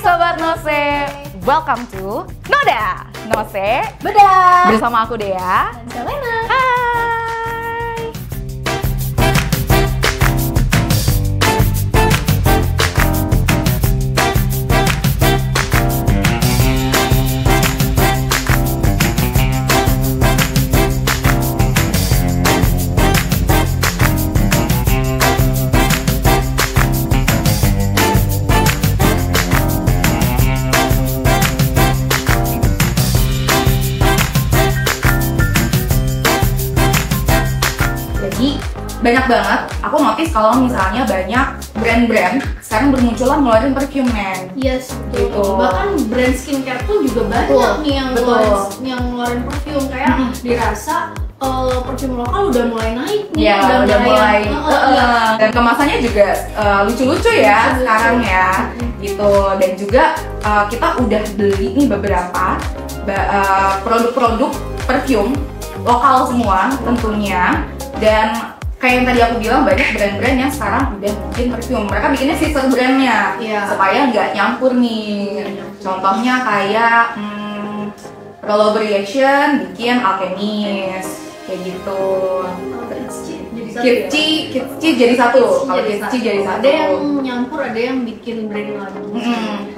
Sobat Nose, welcome to Noda Nose Beda bersama aku Dea dan Selena. Hai. Jadi banyak banget aku notice kalau misalnya banyak brand-brand sekarang bermunculan ngeluarin perfume men. Yes, betul. Gitu. Bahkan brand skincare pun juga banyak Betul, nih betul. yang ngeluarin perfume kayak dirasa perfume lokal udah mulai naik nih, Ya udah mulai iya. dan kemasannya juga lucu-lucu ya Lucu-lucu. sekarang ya gitu. Dan juga kita udah beli nih beberapa produk-produk perfume lokal semua tentunya. Dan kayak yang tadi aku bilang, banyak brand-brand yang sekarang udah bikin perfume. Mereka bikinnya sister brandnya Iya. supaya nggak nyampur nih. Contohnya kayak Rollover Reaction bikin Alchemist kayak gitu. Kitschy jadi satu. Kalau Kitschy jadi satu. Ada yang nyampur, ada yang bikin brand lagi.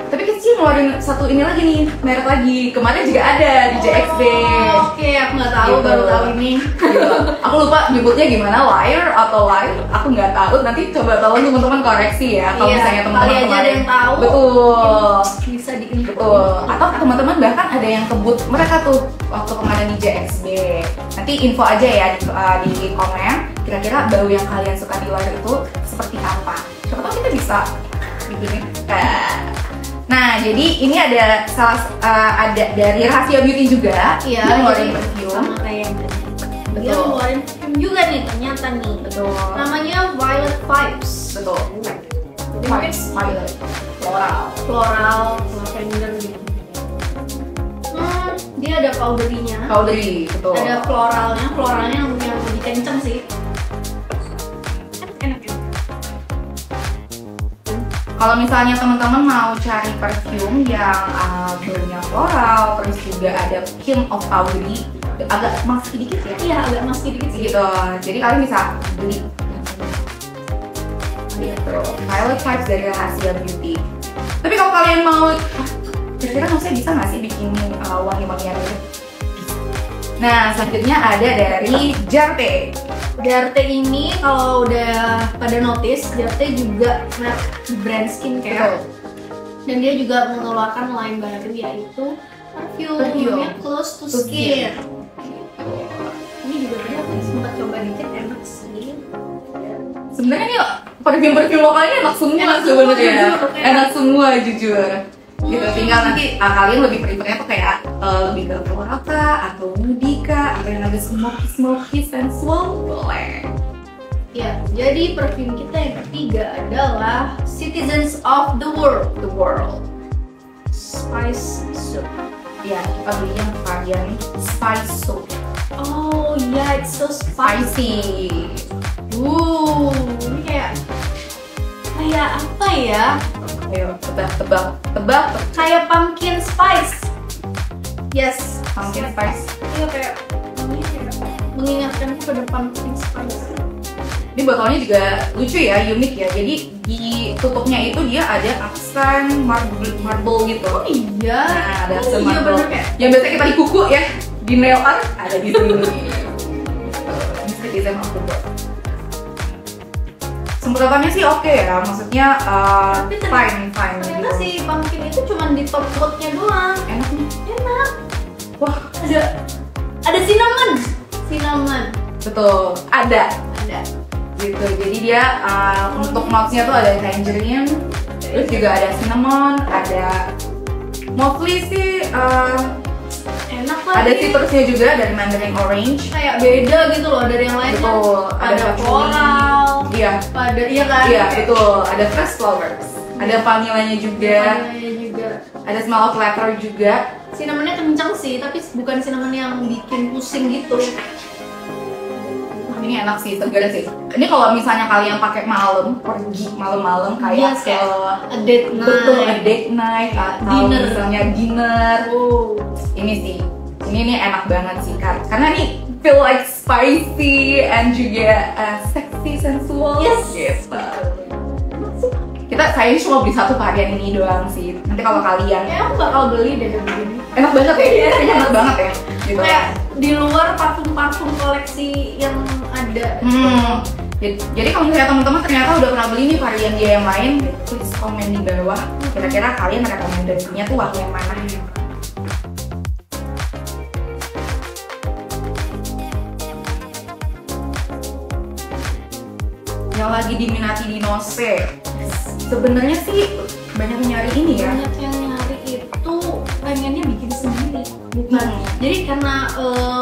Tapi Kitschy ngeluarin satu ini lagi nih, merek lagi. Kemarin juga ada di JXB. Oke, aku nggak tahu, Gitu. baru tahu ini. Gitu. Aku lupa nyebutnya gimana, Liar atau Liar, aku nggak tahu. Nanti coba tolong teman-teman koreksi ya. Kalau Iya, misalnya teman-teman kali aja ada kemarin- yang tahu. Betul. Bisa diinfo. Betul. Atau teman-teman bahkan ada yang kebut mereka tuh waktu kemarin di JXB. Nanti info aja ya di komen. Kira-kira bau yang kalian suka di luar itu seperti apa? Siapa tahu kita bisa bikinin. Nah, jadi ini ada ada dari Rahasia Beauty juga. Iya, dia ngeluarin jadi perfume. sama kayak yang tadi. Dia Betul. ngeluarin perfume juga nih ternyata nih. Betul. Namanya Violet Vibes. Betul. Jadi mungkin Violet. Floral. floral, lavender gitu. Dia ada powdery-nya. Powdery, betul. Ada floralnya yang lebih kenceng sih. Enak ya. Kalau misalnya teman-teman mau cari perfume yang baunya floral, terus juga ada hint of powdery, agak masky dikit ya. Iya, agak masih dikit sih. Gitu. Jadi kalian bisa beli. Gitu. Violet Vibes dari Rahasia Beauty. Tapi kalau kalian mau, kira-kira maksudnya bisa nggak sih bikinin wangi-wangian itu? Nah, selanjutnya ada dari Jarte. Jarte ini kalau udah pada notice, Jarte juga merek brand skincare. Dan dia juga mengeluarkan line baru yaitu perfume Close to Skin. Ini juga tadi aku sempat coba dikit, enak sih. Sebenarnya nih perfume lokalnya enak semua Enak semua, sebenarnya. jujur. Enak semua jujur. Gitu, tinggal nanti kalian lebih prefernya tuh kayak lebih ke floral kah, atau woody kah, atau yang agak smoky sensual boleh. Ya, jadi perfume kita yang ketiga adalah Citizens of the World. The world. Spice Soap. Ya, kita beli yang varian spice soap. Oh iya, it's so spicy. Ini kayak apa ya? Ayo tebak. Kayak pumpkin spice. Yes, Pumpkin spice. Iya kayak ini kayak mengingatkan pada pumpkin spice. Ini botolnya juga lucu ya, unik ya. Jadi di tutupnya itu dia ada aksen marble gitu. Oh iya. Nah, ada aksen Iya marble. bener kayak. Yang biasa kita di kuku ya, di nail art ada di sini. Ini Citizen of the World. Semprotannya sih oke ya, maksudnya Tapi fine Ternyata gitu. si pumpkin itu cuma di top coatnya doang. Enak nih. Enak. Wah, Ada cinnamon. betul. Ada Ada. gitu. Jadi dia untuk mouthnya tuh ada tangerine, terus juga ada cinnamon, ada mostly sih Enak lah. ada citrusnya juga dari mandarin orange. Kayak beda gitu loh dari yang lainnya. Betul, Ada patchouli. floral. Iya, Iya kan? iya betul. Ada fresh flowers, ada vanillanya juga, Iya juga. ada smell of leather juga. Cinnamonnya kencang sih, tapi bukan cinnamon yang bikin pusing gitu. Ini enak sih, segar sih. Ini kalau misalnya kalian pakai malam, pergi malam-malam kayak Yes, kayak a date night. betul, a date night atau Dinner. misalnya dinner. Oh. Ini sih, ini nih enak banget sih Kak. Karena nih feel like spicy and juga sexy, sensual. Yes. Gitu. Saya cuma beli satu varian ini doang sih. Nanti kalau kalian Kayak aku bakal beli deh kayak begini. enak banget ya, kayaknya enak banget ya. Gitu. Kayak di luar parfum-parfum koleksi yang ada. Jadi kalau misalnya teman-teman ternyata udah pernah beli nih varian dia yang lain, please komen di bawah. Kira-kira kalian rekomendasinya tuh wangi yang mana? Yang lagi diminati di Nose, sebenarnya sih banyak yang nyari ini ya. Banyak yang nyari itu pengennya bikin sendiri, bukan. Jadi karena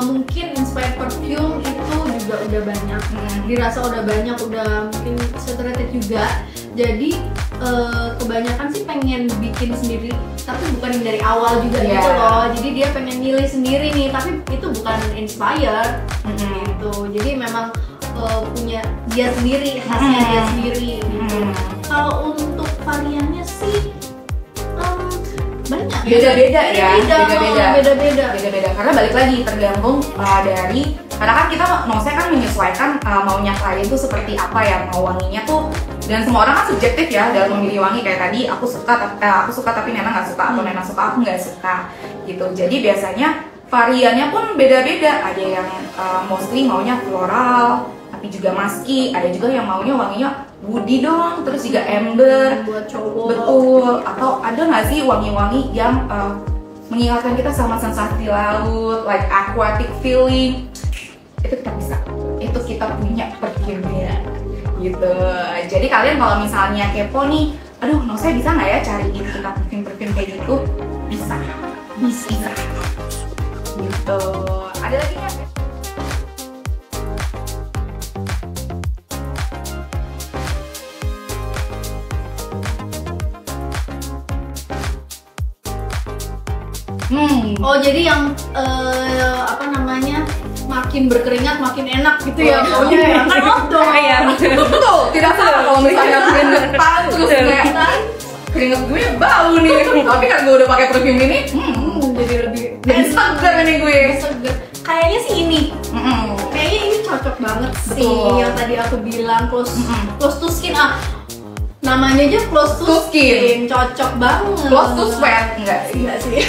mungkin inspired perfume itu juga udah banyak, dirasa udah banyak, udah mungkin saturated juga. Jadi kebanyakan sih pengen bikin sendiri, tapi bukan yang dari awal juga Yeah. gitu loh. Jadi dia pengen milih sendiri nih, tapi itu bukan inspired gitu. Jadi memang punya dia sendiri, khasnya dia sendiri gitu. Kalau untuk variannya sih banyak. Beda-beda ya, Beda-beda. beda-beda karena balik lagi tergantung dari, karena kan kita Nose kan menyesuaikan maunya klien tuh seperti apa ya, mau wanginya tuh, dan semua orang kan subjektif ya dalam memilih wangi. Kayak tadi aku suka tapi Nena nggak suka, atau Nena suka aku nggak suka gitu. Jadi biasanya variannya pun beda-beda, ada yang mostly maunya floral tapi juga musky, ada juga yang maunya wanginya woody dong, terus juga amber. Buat cowok. Betul. Atau ada nggak sih wangi-wangi yang mengingatkan kita sama sensasi laut, like aquatic feeling? Itu kita bisa, itu kita punya perfume-nya gitu. Jadi kalian kalau misalnya kepo nih, aduh Nose bisa nggak ya cariin kita perfume kayak gitu? Bisa gitu. Ada lagi nggak? Oh jadi yang apa namanya, makin berkeringat makin enak gitu ya baunya ya, kan outdoor ya. Betul, tidak salah kalau misalnya keringetan terus kayak keringet gue bau nih. Tapi kan gue udah pakai perfume ini, Jadi lebih segar nih gue. seger. Kayaknya sih ini, kayaknya ini cocok banget sih. Betul. Yang tadi aku bilang close to skin, namanya aja close to skin, cocok banget. Close to sweat enggak sih? Enggak sih.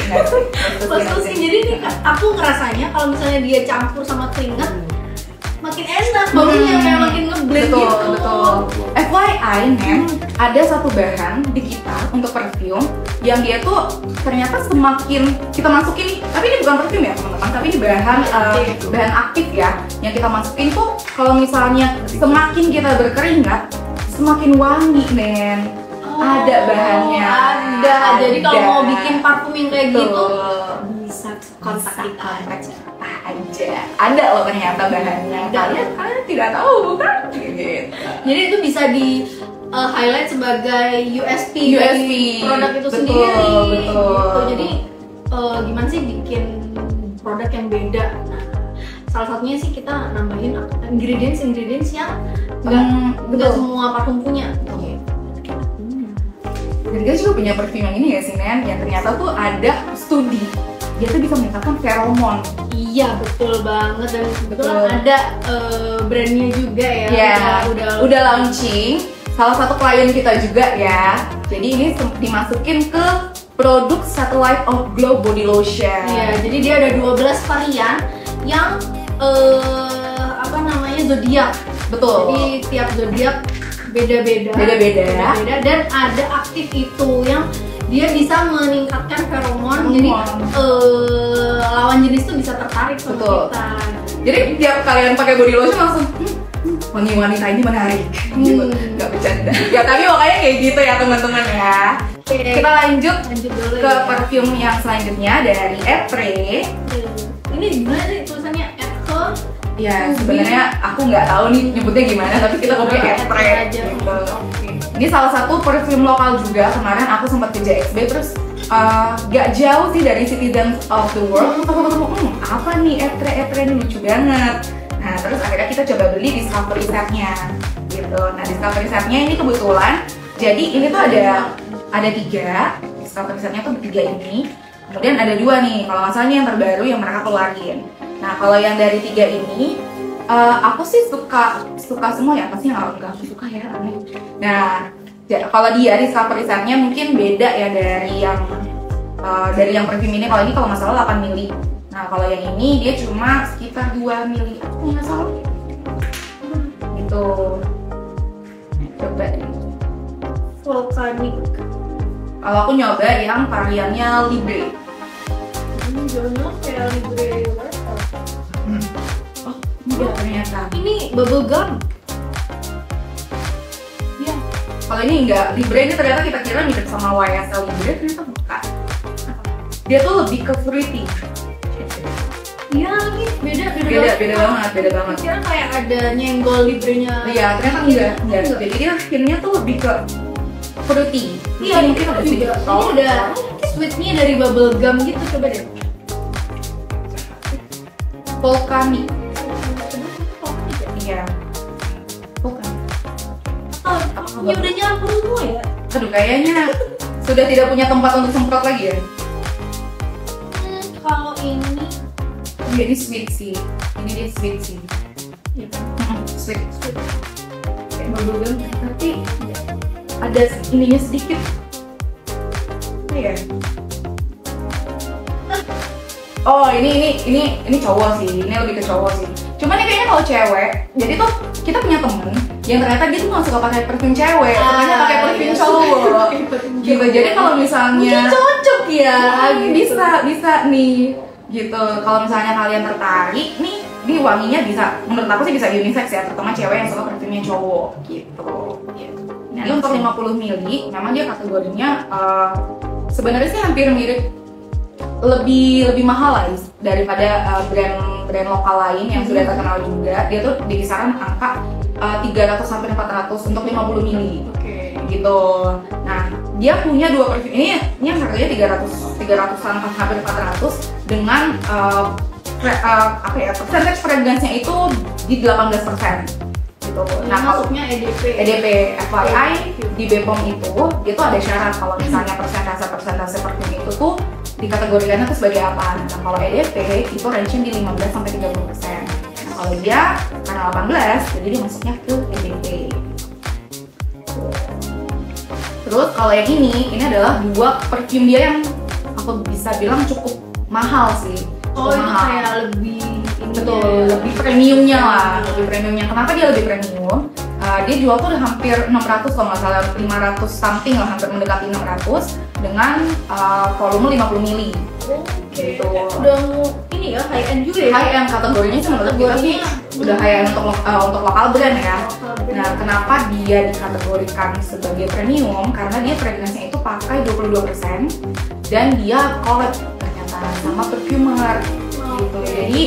Close to skin. Jadi nih aku ngerasanya kalau misalnya dia campur sama keringat makin enak, baunya kayak makin ngeblend Betul, gitu. betul. FYI nih, ada satu bahan di kita untuk perfume yang dia tuh ternyata semakin kita masukin, tapi ini bukan perfume ya teman-teman, tapi ini bahan aktif ya, yang kita masukin tuh kalau misalnya semakin kita berkeringat semakin wangi, men. Ada bahannya. Ada. Jadi kalau mau bikin parfum yang kayak gitu Betul. bisa kontak kita aja. Aja. Ada loh ternyata bahannya. Kalian tidak tahu bukan? Gitu. Jadi itu bisa di highlight sebagai USP dari produk itu Betul, sendiri. betul. Gitu. Jadi gimana sih bikin produk yang beda? Nah, salah satunya sih kita nambahin ingredients yang nggak semua parfum punya. Dan kita juga punya perfume yang ini ya sih Nen, yang ternyata tuh ada studi dia tuh bisa meningkatkan feromon. Iya betul banget, dan Betul. kebetulan ada brandnya juga ya. Ya, Udah launching. Salah satu klien kita juga ya. Jadi ini dimasukin ke produk Satellite of Glow Body Lotion. Iya, jadi dia ada 12 varian yang apa namanya, zodiak. Betul. Jadi tiap zodiak beda-beda. Beda-beda. Dan ada aktif itu yang dia bisa meningkatkan feromon. Jadi lawan jenis tuh bisa tertarik sama Betul. kita. Jadi tiap kalian pakai body lotion langsung wangi wanita ini menarik. Gitu. Gak bercanda. Ya tapi makanya kayak gitu ya teman-teman ya. Oke. Kita lanjut dulu ke ya. perfume yang selanjutnya dari Etre. Ini gimana sih tulisannya? Etre. Ya sebenarnya aku nggak tahu nih nyebutnya gimana, tapi kita ngomongnya Etre aja. gitu. Ini salah satu perfume lokal juga. Kemarin aku sempat ke JXB, terus gak jauh sih dari Citizens of the World. Aku ketemu, apa nih Etre ini lucu banget. Nah Nah terus akhirnya kita coba beli discovery setnya gitu. Nah discovery setnya ini kebetulan, jadi ini tuh ada 3 discovery setnya tuh 3 ini. Kemudian ada 2 nih, kalau nggak salah ini yang terbaru yang mereka keluarin. Nah kalau yang dari 3 ini, aku sih suka semua ya, pasti nggak aku suka ya aneh. Nah kalau dia discovery setnya mungkin beda ya dari yang perfume ini. Kalau ini kalau nggak salah 8 mili. Nah kalau yang ini dia cuma sekitar 2 mili, aku nggak salah. Gitu. Coba deh. Volcanic. Kalau aku nyoba yang variannya Libre. Jono kayak Libre Water. Oh iya ternyata. Ini bubble gum. Iya. Kalau ini enggak, Libre ini ternyata kita kira mirip sama YSL Libre, ternyata bukan. Dia tuh lebih ke fruity. Iya lagi beda banget. Kira kayak ada nyenggol Librenya. Iya, ternyata enggak. Jadi dia skinnya tuh lebih ke fruity. Iya, mungkin ada sedikit ini sour. udah sweetnya dari bubble gum gitu, coba deh. Volcanic. Iya. Bukan. Ini udah nyampur semua ya? Aduh, kayaknya sudah tidak punya tempat untuk semprot lagi ya. Kalau ini Iya, ini sweet sih. Ini dia sweet sih. ya, Sweet. Kayak bubble gum, tapi ada ininya sedikit. Iya. Oh, ini cowok sih. Ini lebih ke cowok sih. Cuman ini kayaknya kalau cewek, jadi tuh kita punya temen yang ternyata dia tuh nggak suka pakai parfum cewek, sukanya pakai parfum cowok. Gitu. Jadi kalau misalnya cocok ya, bisa nih. Gitu. Kalau misalnya kalian tertarik nih, ini wanginya bisa, menurut aku sih bisa unisex ya, terutama cewek yang suka parfumnya cowok gitu. Ini untuk 50 mili, memang dia kategorinya sebenarnya sih hampir mirip, lebih mahal lah daripada brand lokal lain yang sudah terkenal juga. Dia tuh di kisaran angka 300 sampai 400 untuk 50 mili. Oke. Gitu. Nah, dia punya 2 parfum. Ini yang harganya 300-an hampir 400 dengan percentage fragrance-nya itu di 18%. Gitu. Nah, kalau masuknya EDP FYI di BPOM itu ada syarat kalau misalnya persentase parfum itu tuh dikategorikannya tuh sebagai apa. Nah, kalau EDP itu range-nya di 15 sampai 30%. Nah, kalau dia karena 18, jadi dia masuknya ke EDP. Terus kalau yang ini adalah 2 parfum dia yang aku bisa bilang cukup mahal sih. Oh, itu mahal. kayak lebih Betul, lebih premiumnya lah, lebih premiumnya. Kenapa dia lebih premium? Dia jual tuh udah hampir 600 kalau nggak salah, 500 something lah, hampir mendekati 600 dengan volume 50 mili. Gitu. Udah ini ya high end juga ya. High end kategorinya sih menurut kita sih udah high end untuk lokal brand ya. Nah, kenapa dia dikategorikan sebagai premium? Karena dia fragrance-nya itu pakai 22% dan dia collab ternyata sama perfumer. Gitu. Jadi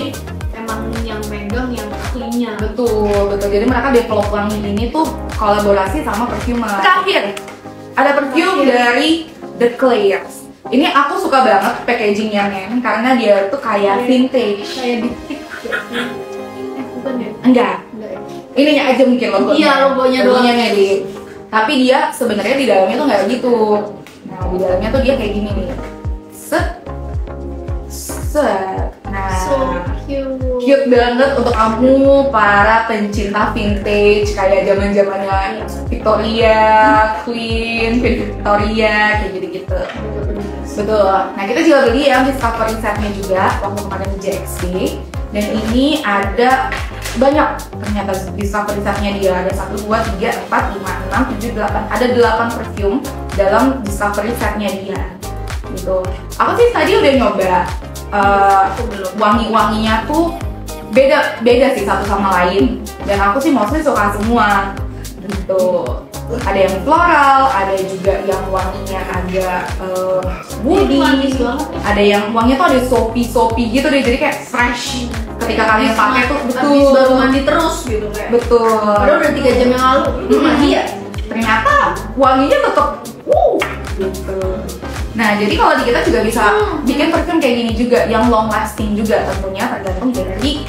emang yang megang yang ahlinya. betul. Jadi mereka develop wangi ini tuh kolaborasi sama perfumer. Terakhir ada perfume dari The Clairs. Ini aku suka banget packagingnya men, karena dia tuh kayak vintage. Kayak dipik ya. Bukan ya? Enggak. Enggak ya. Ininya aja mungkin logonya. Iya, logonya doang. mirip. Tapi dia sebenarnya di dalamnya tuh nggak gitu. Nah, di dalamnya tuh dia kayak gini nih. Set. Nah, So cute. cute banget untuk kamu para pencinta vintage kayak zaman-zamannya Victoria, Queen Victoria kayak gitu-gitu. Betul. Nah, kita juga beli yang discovery setnya juga waktu kemarin di JXB. Dan ini ada banyak ternyata discovery setnya dia. Ada 1, 2, 3, 4, 5, 6, 7, 8. Ada 8 perfume dalam discovery setnya dia. Gitu. Aku sih tadi udah nyoba. Wangi-wanginya tuh beda sih satu sama lain. Dan aku sih mostly suka semua. Gitu. Ada yang floral, ada juga yang wanginya agak woody, ada yang wanginya tuh ada soapy gitu deh, jadi kayak fresh ketika kalian pakai tuh. Betul. Habis baru mandi terus gitu kayak. Betul. Padahal udah 3 jam yang lalu mandi ya. Ternyata wanginya tetap gitu. Nah, jadi kalau di kita juga bisa bikin perfume kayak gini juga, yang long lasting juga tentunya tergantung dari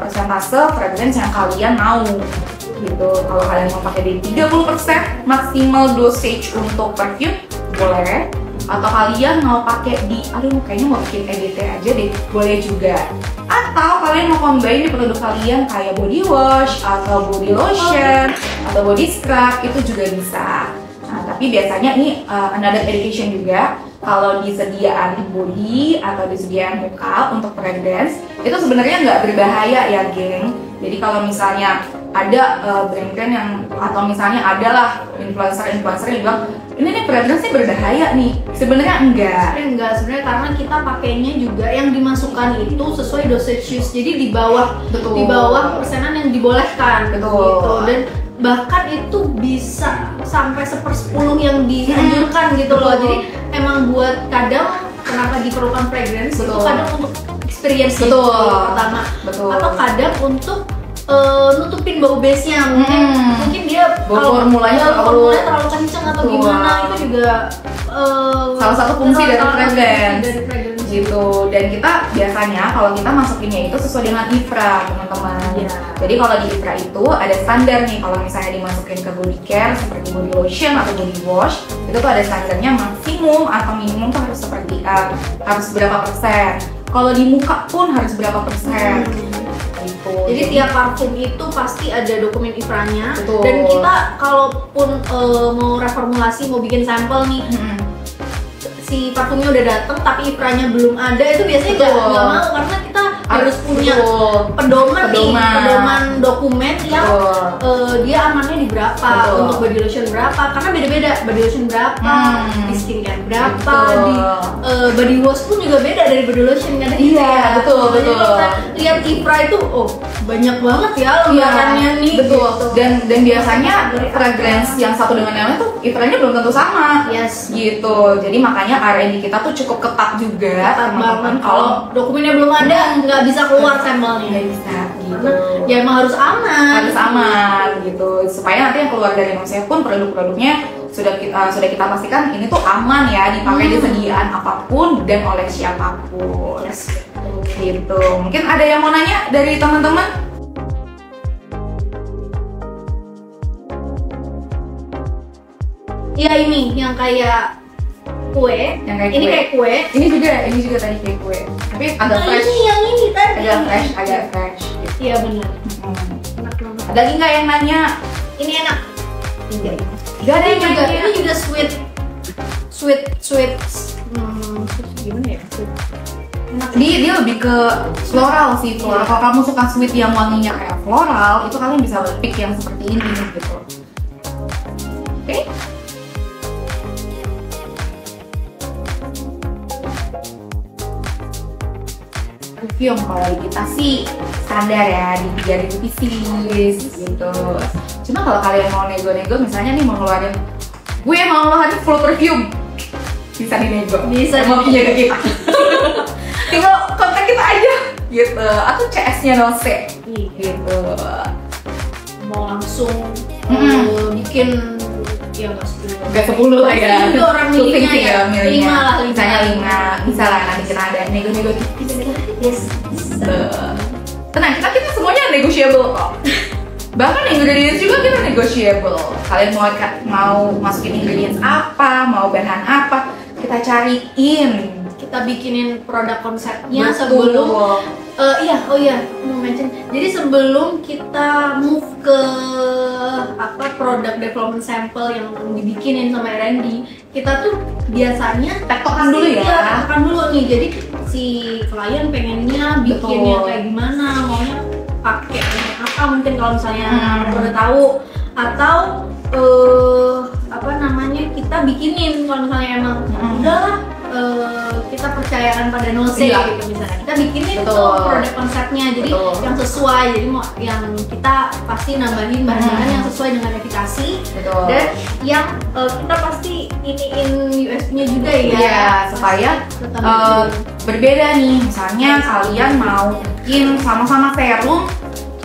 persentase fragrance yang kalian mau gitu. Kalau kalian mau pakai dari 30% maksimal dosage untuk perfume, boleh. Atau kalian mau pakai di, aduh kayaknya mau bikin EDT aja deh, boleh juga. Atau kalian mau combine di produk kalian kayak body wash, atau body lotion, atau body scrub, itu juga bisa. Nah, tapi biasanya ini another education juga. Kalau disediaan body atau disediaan muka untuk fragrance, itu sebenarnya nggak berbahaya ya, geng. Jadi kalau misalnya ada brand-brand yang, atau misalnya adalah influencer-influencer yang bilang ini nih fragrance-nya berbahaya nih, sebenarnya enggak. Sebenarnya karena kita pakainya juga yang dimasukkan itu sesuai dosage use, jadi di bawah persenan yang dibolehkan. Gitu. Dan bahkan itu bisa sampai 1/10 yang dianjurkan gitu loh. Jadi emang buat kadang kenapa diperlukan fragrance itu kadang untuk experience pertama, atau kadang untuk nutupin bau base-nya. Mungkin dia kalau formulanya terlalu kenceng atau gimana, itu juga salah satu fungsi dari fragrance fragrance gitu. Dan kita biasanya kalau kita masukinnya itu sesuai dengan IFRA, teman-teman. Jadi kalau di IFRA itu ada standar nih, kalau misalnya dimasukin ke body care seperti body lotion atau body wash, itu tuh ada standarnya maksimum atau minimum tuh harus seperti harus berapa persen. Kalau di muka pun harus berapa persen. Gitu. Jadi tiap parfum itu pasti ada dokumen IFRA-nya. Dan kita kalaupun mau reformulasi, mau bikin sampel nih, si parfumnya udah dateng tapi IFRA-nya belum ada, itu biasanya nggak mau, karena kita harus punya pedoman dokumen yang dia amannya di berapa, untuk body lotion berapa, karena beda-beda body lotion berapa, di skincare berapa, di body wash pun juga beda dari body lotion kan. Betul. Jadi kalau kita lihat IFRA itu banyak banget ya lembarannya nih. Gitu. Dan biasanya fragrance yang satu dengan yang lain tuh IFRA-nya belum tentu sama. Gitu. Jadi makanya R&D kita tuh cukup ketat juga, teman-teman. Kalau dokumennya belum ada, nggak bisa keluar sampelnya. Nggak bisa, gitu. Ya emang harus aman. Harus aman, gitu. Supaya nanti yang keluar dari Nosev pun produk-produknya sudah kita pastikan ini tuh aman ya, dipakai di sediaan apapun dan oleh siapapun. Gitu. Mungkin ada yang mau nanya dari teman-teman? Iya, ini yang kayak kue. Ini kayak kue. Ini juga tadi kayak kue. Tapi agak fresh. Yang ini tadi. Agak fresh. Gitu. Iya benar. Enak banget. Ada lagi nggak yang nanya? Ini enak. Gak ada yang nanya. Ini juga sweet. Gimana ya? Enak. Dia lebih ke floral sih, floral. Kalau kamu suka sweet yang wanginya kayak floral, itu kalian bisa pick yang seperti ini gitu. Oke? Perfume kalau di kita sih standar ya, di 3.000 pieces gitu. Cuma kalau kalian mau nego-nego, misalnya nih mau ngeluarin, gue mau ngeluarin full perfume, bisa dinego, bisa mau penjaga kita. Tinggal kontak kita aja gitu, atau CS-nya Nose gitu. Mau langsung bikin ya nggak 10 lah ya. Itu orang milihnya ya, 5 lah, misalnya 5, bisa lah nanti kita ada nego-nego tipis. Tenang, kita semuanya negotiable kok. Bahkan ingredients juga kita negotiable. Kalian mau masukin ingredients apa, mau bahan apa, kita cariin. Kita bikinin produk konsepnya sebelum mau mention. Jadi sebelum kita move ke produk development sample yang dibikinin sama R&D, kita tuh biasanya tektokan dulu ya. Tektokan dulu nih. Jadi si klien pengennya bikinnya kayak gimana, maunya pakai apa, mungkin kalau misalnya udah tahu, atau kita bikinin kalau misalnya emang udahlah kita percayakan pada Nose gitu misalnya, kita bikinin tuh produk konsepnya, jadi yang sesuai, jadi mau yang kita pasti nambahin bahan-bahan yang sesuai dengan efikasi, dan yang kita pasti iniin USP-nya juga ya, supaya berbeda nih. Misalnya kalian mau bikin sama-sama serum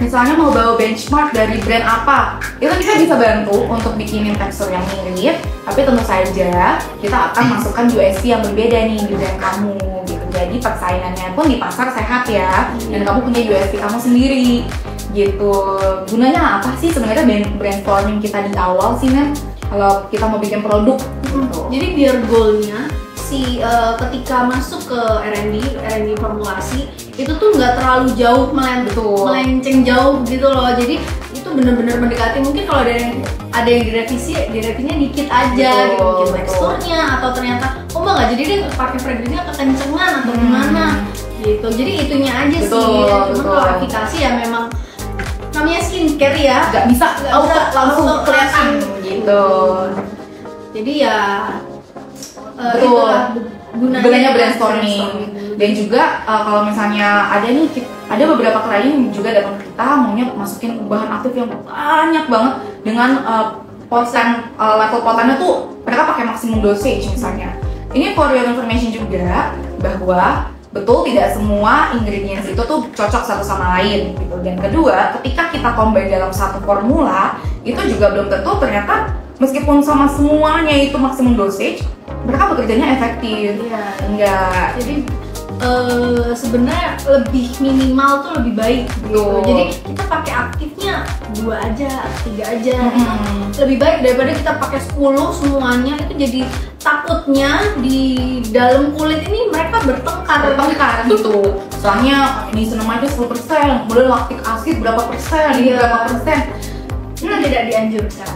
misalnya mau bawa benchmark dari brand apa, itu kita bisa bantu untuk bikinin tekstur yang mirip, tapi tentu saja kita akan masukkan USP yang berbeda nih di brand kamu gitu. Jadi persaingannya pun di pasar sehat ya, dan kamu punya USP kamu sendiri gitu. Gunanya apa sih sebenarnya brainstorming kita di awal sih, Nen? Kalau kita mau bikin produk gitu. Jadi biar goalnya ketika masuk ke R&D formulasi itu tuh nggak terlalu jauh melenceng jauh gitu loh. Jadi itu bener-bener mendekati, mungkin kalau ada yang direvisinya dikit aja gitu, mungkin teksturnya atau ternyata nggak jadi dia pakai fragrance-nya kekencengan atau gimana gitu. Jadi itunya aja sih. Cuma kalau aplikasi ya memang namanya skincare ya, nggak bisa langsung kelihatan gitu. Jadi ya gunanya brainstorming. Dan juga kalau misalnya ada beberapa klien juga datang ke kita maunya masukin bahan aktif yang banyak banget dengan level potennya tuh mereka pakai maksimum dosage misalnya. Ini for your information juga bahwa betul tidak semua ingredients itu tuh cocok satu sama lain gitu. Dan kedua, ketika kita combine dalam satu formula itu juga belum tentu ternyata meskipun sama semuanya itu maksimum dosage, mereka bekerjanya efektif. Iya. Enggak. Jadi sebenarnya lebih minimal tuh lebih baik gitu. Jadi kita pakai aktifnya 2 aja, 3 aja. Lebih baik daripada kita pakai 10 semuanya, itu jadi takutnya di dalam kulit ini mereka bertengkar gitu. Soalnya ini niacinamide 10%, kemudian lactic acid berapa persen, ini berapa persen. Tidak dianjurkan.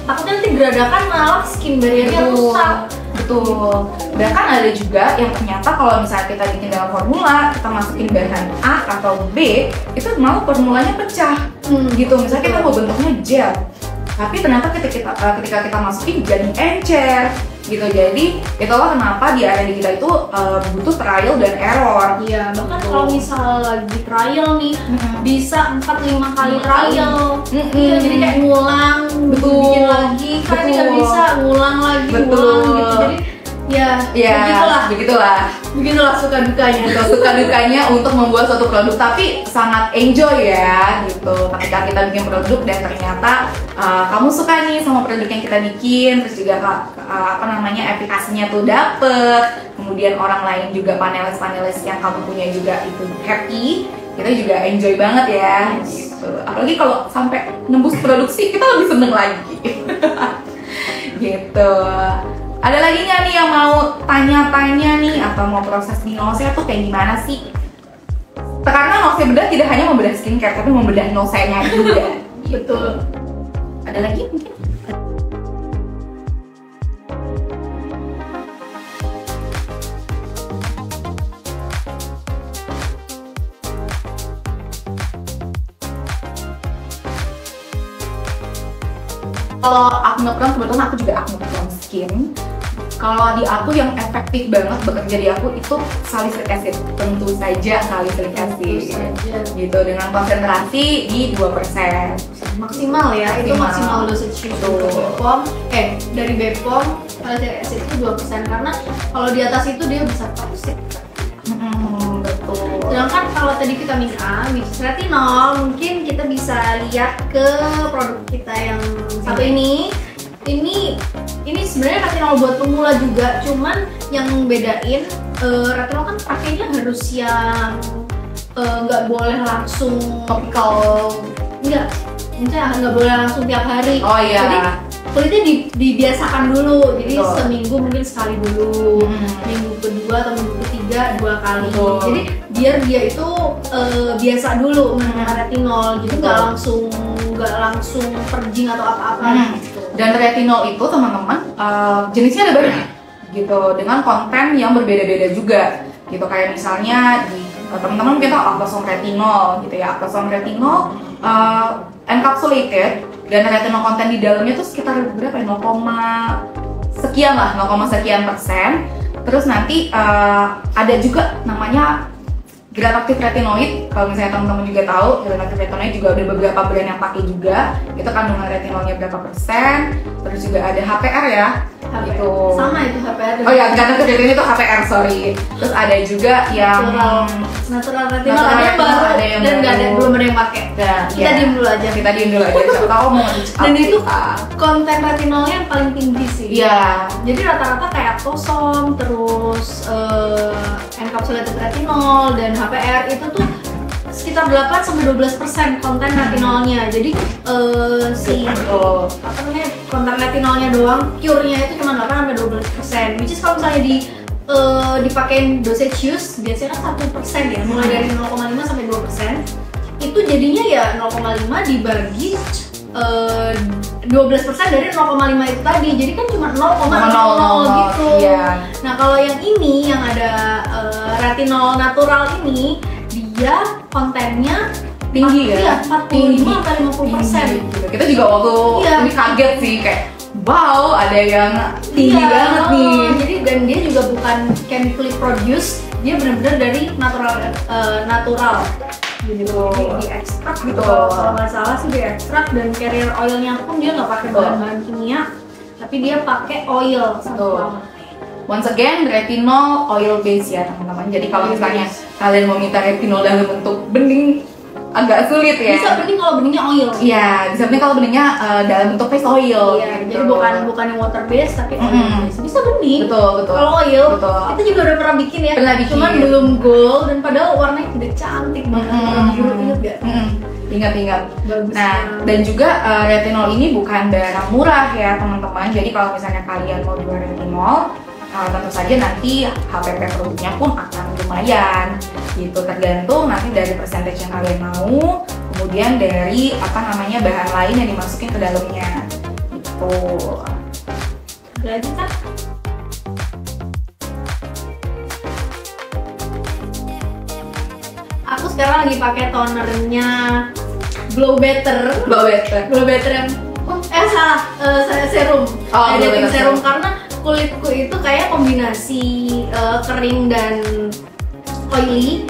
Takutnya nanti geradakan malah skin barrier-nya rusak. Betul. Bahkan ada juga yang ternyata kalau misalnya kita bikin dalam formula, kita masukin bahan A atau B, itu malah formulanya pecah. Gitu. Misalnya kita mau bentuknya gel, tapi ternyata ketika kita masukin jadi encer. Gitu. Jadi itulah kenapa di R&D kita itu butuh trial dan error. Iya, bahkan kalau misal lagi trial nih bisa 4-5 kali trial. Iya, jadi kayak ngulang, bikin lagi, kan nggak bisa ngulang lagi, ngulang gitu. Jadi ya begitulah suka dukanya untuk membuat suatu produk, tapi sangat enjoy ya gitu ketika kita bikin produk dan ternyata kamu suka nih sama produk yang kita bikin, terus juga efikasinya tuh dapet, kemudian orang lain juga panelis yang kamu punya juga itu happy, kita juga enjoy banget ya gitu. Apalagi kalau sampai nembus produksi kita lebih seneng lagi gitu. Ada lagi nggak nih yang mau tanya-tanya nih atau mau proses di Nosea tuh kayak gimana sih? Karena Nosea bedah tidak hanya membedah skincare tapi membedah Nosea-nya juga. Betul. Ada lagi mungkin? Kalau acne prone, kebetulan aku juga acne prone skin. Kalau di aku yang efektif banget bekerja di aku itu salicylic acid, tentu saja salicylic acid gitu, dengan konsentrasi di 2%. Maksimal ya, itu maksimal dosage untuk BPOM. Dari BPOM salicylic acid itu 2%, karena kalau di atas itu dia bisa toxic. Betul. Sedangkan kalau tadi vitamin A, which is retinol, mungkin kita bisa lihat ke produk kita yang satu ini. Ini sebenarnya retinol buat pemula juga, cuman yang bedain retinol kan pakainya harus yang nggak boleh langsung topical, nggak boleh langsung tiap hari. Oh iya. Jadi kulitnya dibiasakan dulu, jadi seminggu mungkin sekali dulu, minggu kedua atau minggu ketiga 2 kali. Jadi biar dia itu biasa dulu menggunakan retinol, jadi nggak langsung perjing atau apa-apa. Dan retinol itu teman-teman jenisnya ada banyak gitu, dengan konten yang berbeda-beda juga gitu. Kayak misalnya teman-teman mungkin tahu Actosome retinol gitu ya. Actosome retinol encapsulated dan retinol konten di dalamnya tuh sekitar berapa ya, 0, sekian persen. Terus nanti ada juga namanya Grade Active Retinoid, kalau misalnya teman-teman juga tahu, Grade Active Retinoid juga ada beberapa brand yang pakai juga. Itu kandungan retinolnya berapa persen. Terus juga ada HPR ya. Gitu. Sama itu HPR. Oh ya, Grade Active Retinoid itu HPR, sorry. Terus ada juga yang natural retinol, ada yang baru dan nggak ada, belum ada yang pakai. Kita diem dulu aja. Kita diem dulu aja. Siapa tahu mau dan itu konten retinolnya yang paling tinggi sih. Iya. Jadi rata-rata kayak Tosom, terus encapsulated retinol dan HPR itu tuh sekitar 8-12% konten retinolnya. Jadi apa namanya, konten retinolnya doang, cure-nya itu cuma 8-12%. Which is kalau misalnya dipakein dosage use biasanya kan 1% ya, mulai dari 0,5 sampai 2%. Itu jadinya ya 0,5 dibagi 12% dari 0,5 itu tadi, jadi kan cuma 0,00 gitu. Iya. Nah kalau yang ini yang ada retinol natural ini, dia kontennya tinggi ya? 45-50%. Kita juga waktu ini kaget sih, kayak wow, ada yang tinggi banget nih. Jadi dan dia juga bukan chemically produced, dia benar-benar dari natural. Gitu, di ekstrak gitu. Kalau nggak salah sih di ekstrak, dan carrier oilnya pun dia nggak pakai bahan-bahan kimia, tapi dia pakai oil. Once again, retinol oil base ya teman-teman. Jadi kalau misalnya kalian mau minta retinol dalam bentuk bening, agak sulit ya. Bisa bening kalau beningnya oil. Iya, bisa bening kalau beningnya dalam bentuk face oil. Iya, gitu. jadi bukan yang water base tapi oil base. Bisa bening. Betul. Kalau oil, betul. kita juga udah pernah bikin ya. Pernah bikin. Cuman belum gold, dan padahal warnanya udah cantik banget. Biru, inget gak? Ingat. Bagus. Nah, dan juga retinol ini bukan barang murah ya teman-teman. Jadi kalau misalnya kalian mau jual retinol, tentu saja nanti HPP produknya pun akan lumayan gitu, tergantung nanti dari persentase yang kalian mau, kemudian dari bahan lain yang dimasukin ke dalamnya gitu. Lagi kan? Aku sekarang lagi pakai tonernya Glow Better yang serum. Hydrating serum karena kulitku itu kayak kombinasi kering dan oily.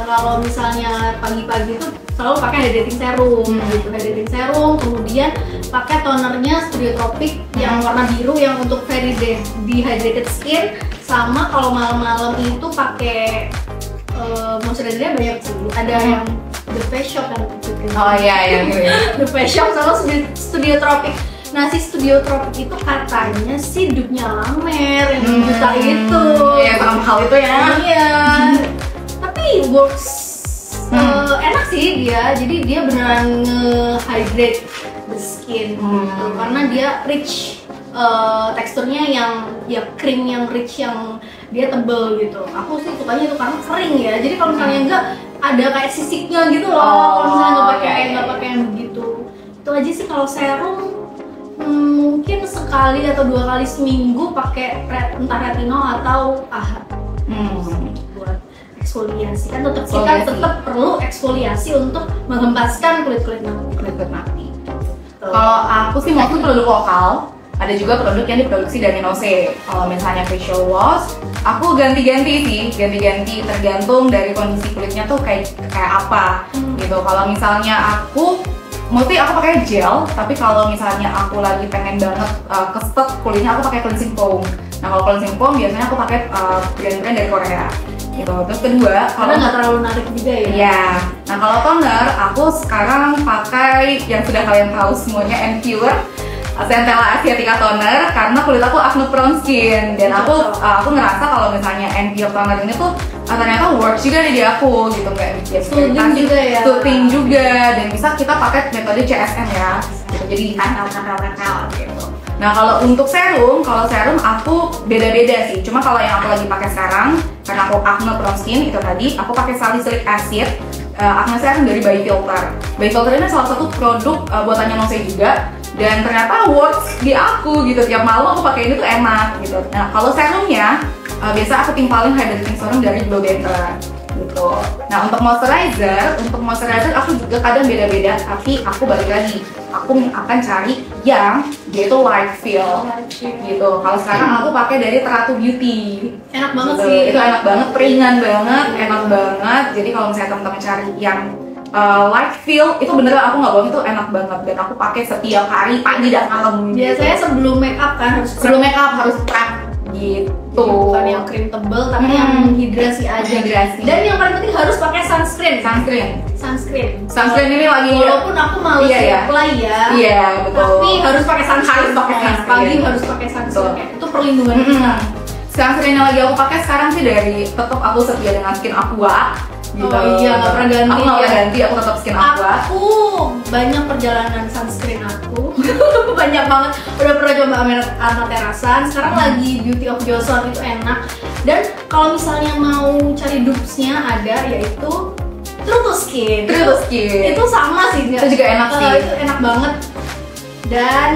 Kalau misalnya pagi-pagi tuh selalu pakai hydrating serum gitu. Hydrating serum, kemudian pakai tonernya Studio Tropic yang warna biru yang untuk very dehydrated skin. Sama kalau malam-malam itu pakai moisturizer-nya banyak sih. Ada yang The Face Shop yang The Face Shop sama Studio Tropic. Nah, si Studio Tropic itu katanya si dupe-nya Lamer yang juta itu. Iya, mahal itu ya. Iya. Tapi works enak sih dia. Jadi dia beneran nge-hydrate the skin gitu. Karena dia rich, teksturnya yang krim yang rich, yang dia tebel gitu. Aku sih sukanya itu karena kering ya. Jadi kalau misalnya enggak ada kayak sisiknya gitu loh. Kalau misalnya nggak pakai yang begitu. Itu aja sih. Kalau serum mungkin sekali atau 2 kali seminggu pakai entah retinol atau AHA buat eksfoliasi. Kan kita tetap perlu eksfoliasi untuk menghempaskan kulit napi. Kalau aku sih mau produk lokal, ada juga produk yang diproduksi dari Nose. Kalau misalnya facial wash, aku ganti-ganti tergantung dari kondisi kulitnya tuh kayak apa gitu. Kalau misalnya aku pakai gel, tapi kalau misalnya aku lagi pengen banget kestek kulitnya, aku pakai cleansing foam. Nah, kalau cleansing foam biasanya aku pakai brand-brand dari Korea gitu. Terus kedua, karena nggak terlalu narik juga ya. Iya. Nah, kalau toner, aku sekarang pakai yang sudah kalian tahu semuanya, Pure Centella Asiatica Toner, karena kulit aku acne prone skin, dan aku ngerasa kalau misalnya Pure Toner ini tuh ternyata works juga di aku gitu, kayak soothing juga, dan bisa kita pakai metode CSM ya gitu, jadi ditempel gitu. Nah, kalau untuk serum, aku beda-beda sih. Cuma kalau yang aku lagi pakai sekarang, karena aku acne prone skin itu tadi, aku pakai salicylic acid acne serum dari Bifilter. Bifilter ini salah satu produk buatannya Nose juga, dan ternyata works di aku gitu. Tiap malam aku pakai ini tuh enak gitu. Nah, kalau serumnya biasa aku timpalin hydrating serum dari Glow Better gitu. Nah untuk moisturizer aku juga kadang beda-beda, tapi aku balik lagi, aku akan cari yang dia itu light feel gitu. Kalau sekarang aku pakai dari Terato Beauty. Enak banget Gitu. sih. Itu enak banget, ringan banget, enak banget. Jadi kalau misalnya teman-teman cari yang light feel, itu beneran aku nggak bohong, itu enak banget dan aku pakai setiap hari pagi dan malam. Biasanya sebelum make up kan harus sebelum make up harus prep gitu. Bukan yang krim tebel tapi yang hidrasi aja. Hidrasi. Dan yang paling penting harus pakai sunscreen. Sunscreen ini lagi, walaupun aku males apply ya. Iya betul. Tapi harus pakai sunscreen. Harus pakai sunscreen. Pagi harus pakai sunscreen. Itu perlindungan kita. Sunscreen yang lagi aku pakai sekarang sih dari, tetap aku setia dengan Skin Aqua. Gitu. Oh iya, nggak pernah ganti. Aku nggak pernah ganti, aku tetap Skin Aqua. Aku banyak perjalanan sunscreen aku. Banyak banget. Udah pernah coba Amaterasan. Sekarang lagi Beauty of Joseon, itu enak. Dan kalau misalnya mau cari dupesnya ada, yaitu True to Skin. Itu sama sih. Itu juga enak sih. Itu enak banget. Dan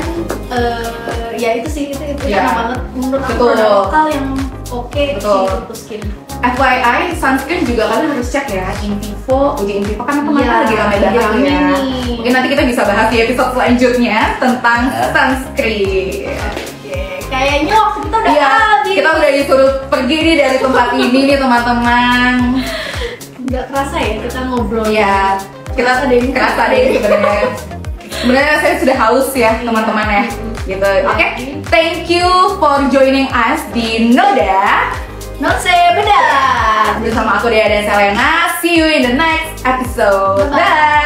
ya itu sih, itu enak banget menurut aku. Produk lokal yang oke sih True to Skin. FYI, sunscreen juga kalian harus cek ya, Invivo, uji Invivo kan kemarin lagi rame banget ya. Mungkin nanti kita bisa bahas di episode selanjutnya tentang sunscreen. Kayaknya waktu kita udah habis. Kita udah disuruh pergi nih dari tempat ini nih teman-teman. Nggak kerasa ya kita ngobrol. Iya, kita kerasa deh sebenarnya. Sebenarnya saya sudah haus ya teman-teman ya. Gitu. Oke, thank you for joining us di Noda. Notse Bedah. Bersama aku Dea dan Selena. See you in the next episode. Bye.